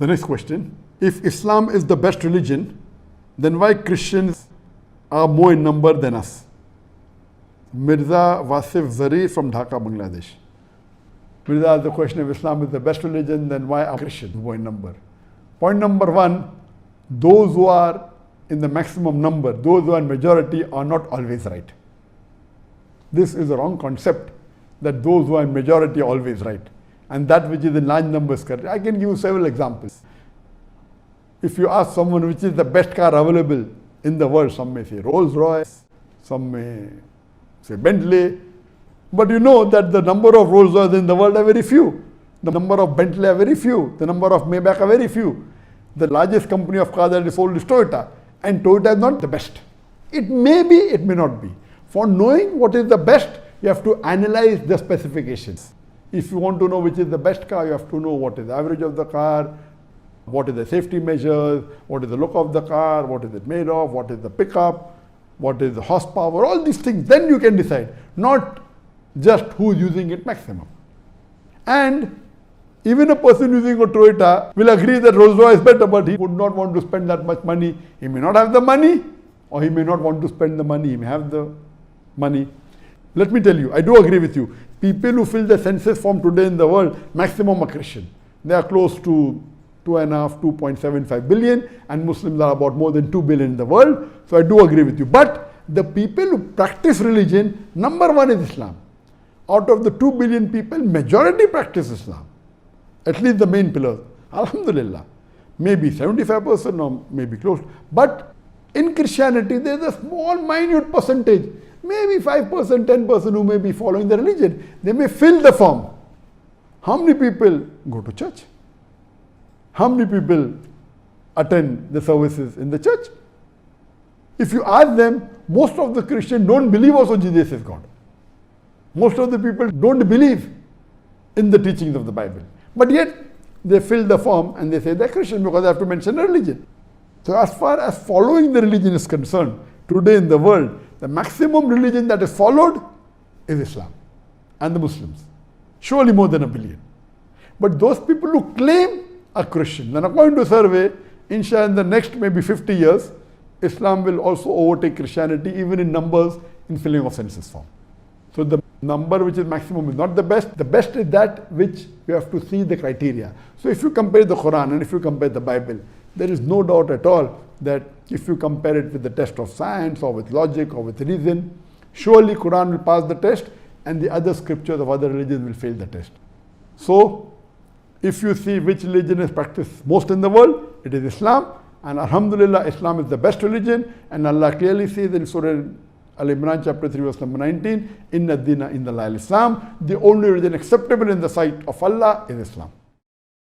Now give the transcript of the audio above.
The next question, if Islam is the best religion, then why Christians are more in number than us? Mirza Wasif Zari from Dhaka, Bangladesh. Mirza asked the question, if Islam is the best religion, then why are Christians more in number? Point number one, those who are in the maximum number, those who are in majority are not always right. This is a wrong concept that those who are in majority are always right. And that which is in large numbers correct. I can give you several examples. If you ask someone which is the best car available in the world, some may say Rolls Royce, some may say Bentley, but you know that the number of Rolls Royce in the world are very few. The number of Bentley are very few. The number of Maybach are very few. The largest company of cars that is sold is Toyota, and Toyota is not the best. It may be, it may not be. For knowing what is the best, you have to analyze the specifications. If you want to know which is the best car, you have to know what is the average of the car, what is the safety measures, what is the look of the car, what is it made of, what is the pickup, what is the horsepower, all these things. Then you can decide, not just who is using it maximum. And even a person using a Toyota will agree that Rolls Royce is better, but he would not want to spend that much money. He may not have the money, or he may not want to spend the money. He may have the money. Let me tell you, I do agree with you. People who fill the census form today in the world, maximum are Christian. They are close to 2.75 billion, and Muslims are about more than 2 billion in the world. So I do agree with you. But the people who practice religion, number one is Islam. Out of the 2 billion people, majority practice Islam. At least the main pillars. Alhamdulillah. Maybe 75% or maybe close. But in Christianity, there is a small, minute percentage. Maybe 5%, 10% who may be following the religion. They may fill the form. How many people go to church? How many people attend the services in the church? If you ask them, most of the Christians don't believe also Jesus is God. Most of the people don't believe in the teachings of the Bible. But yet, they fill the form and they say they're Christian because they have to mention a religion. So as far as following the religion is concerned, today in the world, the maximum religion that is followed is Islam and the Muslims. Surely more than 1 billion. But those people who claim are Christian, then according to a survey, inshallah in the next maybe 50 years, Islam will also overtake Christianity even in numbers in filling of census form. So the number which is maximum is not the best. The best is that which you have to see the criteria. So if you compare the Quran and if you compare the Bible, there is no doubt at all that if you compare it with the test of science or with logic or with reason, surely Quran will pass the test and the other scriptures of other religions will fail the test. So if you see which religion is practiced most in the world, it is Islam. And Alhamdulillah, Islam is the best religion. And Allah clearly says in Surah Al-Imran chapter 3 verse number 19, Inna Dina Inda Islam, the only religion acceptable in the sight of Allah is Islam.